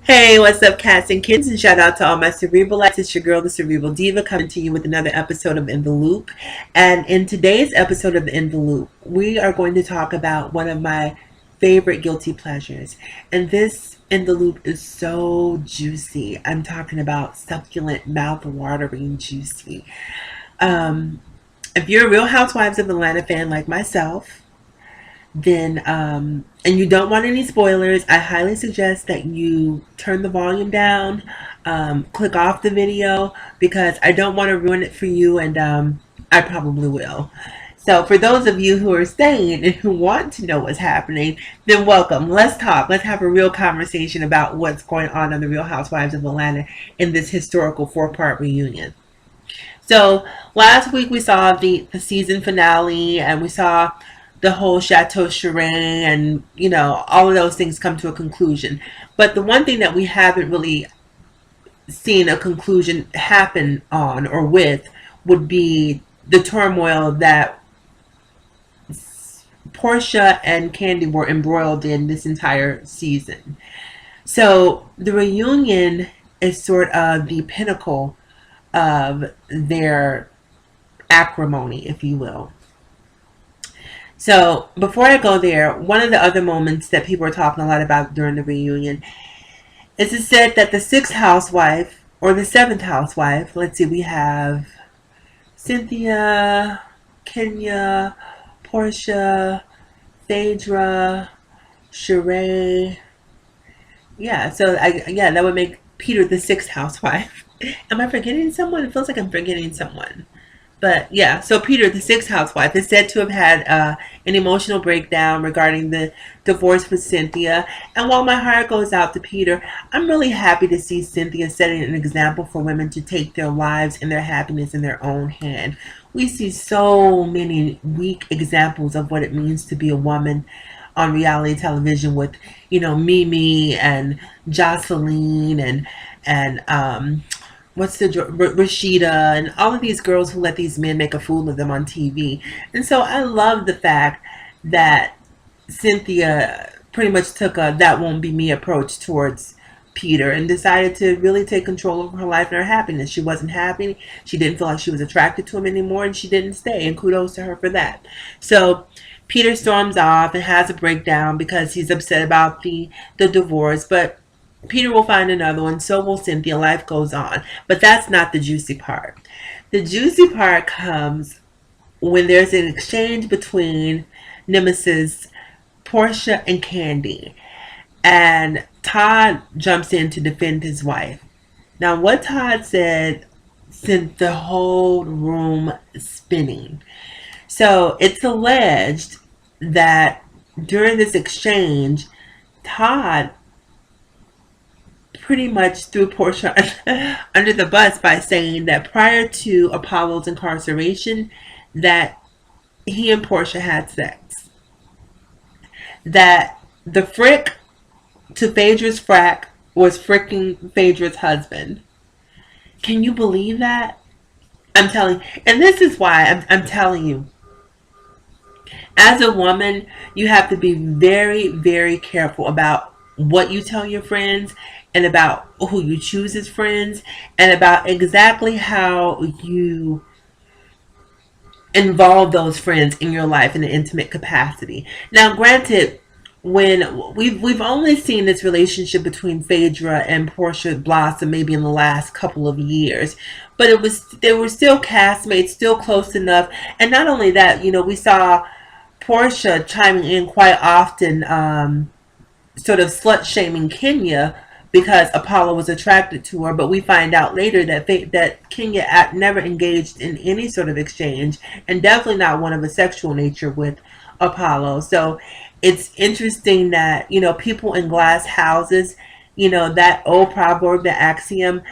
Hey, what's up, cats and kids? And shout out to all my Cerebralites. It's your girl, the Cerebral Diva, coming to you with another episode of In the Loop. And in today's episode of In the Loop, we are going to talk about one of my favorite guilty pleasures. And this In the Loop is so juicy. I'm talking about succulent, mouth-watering juicy. Um, if you're a Real Housewives of Atlanta fan like myself, then and you don't want any spoilers, I highly suggest that you turn the volume down, click off the video, because I don't want to ruin it for you, and I probably will. So for those of you who are staying and who want to know what's happening, then welcome. Let's talk. Let's have a real conversation about what's going on the Real Housewives of Atlanta in this historical 4-part reunion. So last week we saw the season finale, and we saw the whole Chateau charade, and all of those things come to a conclusion. But the one thing that we haven't really seen a conclusion happen on or with would be the turmoil that Porsha and Kandi were embroiled in this entire season. So the reunion is sort of the pinnacle of their acrimony, if you will. So before I go there, one of the other moments that people are talking a lot about during the reunion is it said that the sixth housewife or the seventh housewife, let's see, we have Cynthia, Kenya, Porsha, Phaedra, Sheree. Yeah, so that would make Peter the sixth housewife. Am I forgetting someone? It feels like I'm forgetting someone. But yeah, so Peter, the sixth housewife, is said to have had an emotional breakdown regarding the divorce with Cynthia. And while my heart goes out to Peter, I'm really happy to see Cynthia setting an example for women to take their lives and their happiness in their own hand. We see so many weak examples of what it means to be a woman on reality television with, Mimi and Jocelyn and what's the Rashida and all of these girls who let these men make a fool of them on TV. And so I love the fact that Cynthia pretty much took a "that won't be me" approach towards Peter and decided to really take control of her life and her happiness. She wasn't happy. She didn't feel like she was attracted to him anymore, and she didn't stay. And kudos to her for that. So Peter storms off and has a breakdown because he's upset about the divorce, but Peter will find another one, so will Cynthia. Life goes on. But that's not the juicy part. The juicy part comes when there's an exchange between Nemesis, Porsha, and Kandi. And Todd jumps in to defend his wife. Now, what Todd said sent the whole room spinning. So it's alleged that during this exchange, Todd pretty much threw Porsha under the bus by saying that prior to Apollo's incarceration, that he and Porsha had sex. That the frick to Phaedra's frack was fricking Phaedra's husband. Can you believe that? I'm telling you. And this is why I'm telling you. As a woman, you have to be very, very careful about what you tell your friends and about who you choose as friends and about exactly how you involve those friends in your life in an intimate capacity. Now, granted, when we've only seen this relationship between Phaedra and Porsha blossom maybe in the last couple of years, but they were still castmates, still close enough. And not only that, we saw Porsha chiming in quite often, sort of slut shaming Kenya because Apollo was attracted to her, but we find out later that Kenya never engaged in any sort of exchange, and definitely not one of a sexual nature with Apollo. So it's interesting that people in glass houses, that old proverb, the axiom,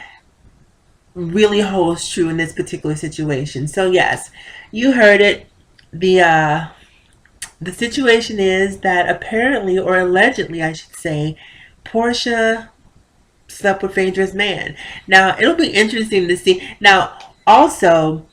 really holds true in this particular situation. So yes, you heard it. The situation is that apparently, or allegedly I should say, Porsha slept with Phaedra's man. Now, it'll be interesting to see. Now, also,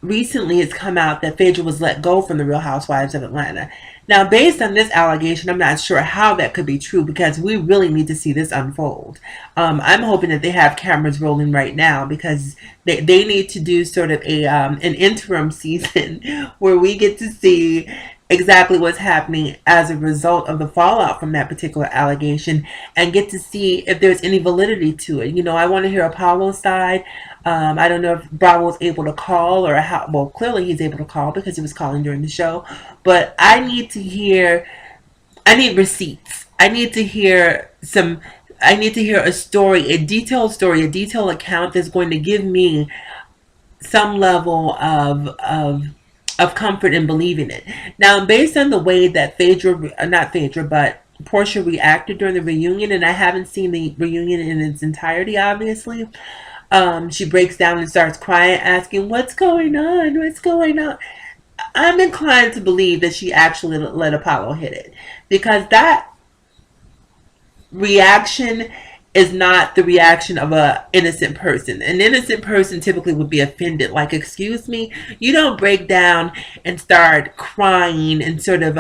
recently it's come out that Phaedra was let go from the Real Housewives of Atlanta. Now, based on this allegation, I'm not sure how that could be true because we really need to see this unfold. I'm hoping that they have cameras rolling right now because they need to do sort of an interim season where we get to see exactly what's happening as a result of the fallout from that particular allegation and get to see if there's any validity to it. You know, I want to hear Apollo's side. I don't know if Bravo was able to call or how. Well, clearly he's able to call because he was calling during the show. But I need to hear. I need receipts. I need to hear some. I need to hear a story, a detailed story, a detailed account that's going to give me some level of comfort in believing it. Now, based on the way that not Phaedra, but Porsha reacted during the reunion, and I haven't seen the reunion in its entirety, obviously. She breaks down and starts crying, asking, "What's going on? What's going on?" I'm inclined to believe that she actually let Apollo hit it because that reaction is not the reaction of a innocent person. An innocent person typically would be offended, like, excuse me. You don't break down and start crying and sort of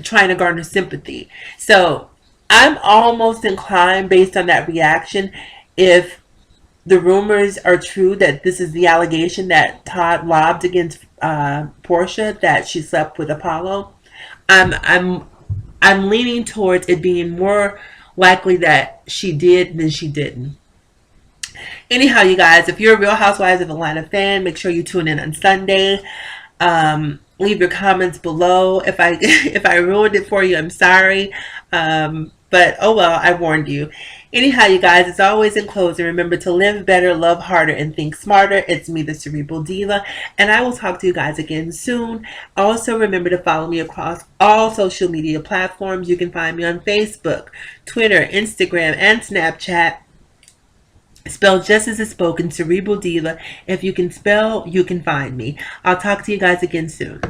trying to garner sympathy. So I'm almost inclined, based on that reaction, if the rumors are true that this is the allegation that Todd lobbed against Porsha, that she slept with Apollo, I'm I'm I'm leaning towards it being more likely that she did than she didn't. Anyhow, you guys, if you're a Real Housewives of Atlanta fan, make sure you tune in on Sunday. Leave your comments below. If I if I ruined it for you, I'm sorry. But oh well, I warned you. Anyhow, you guys, as always in closing, remember to live better, love harder, and think smarter. It's me, the Cerebral Diva, and I will talk to you guys again soon. Also, remember to follow me across all social media platforms. You can find me on Facebook, Twitter, Instagram, and Snapchat. Spelled just as it's spoken, Cerebral Diva. If you can spell, you can find me. I'll talk to you guys again soon.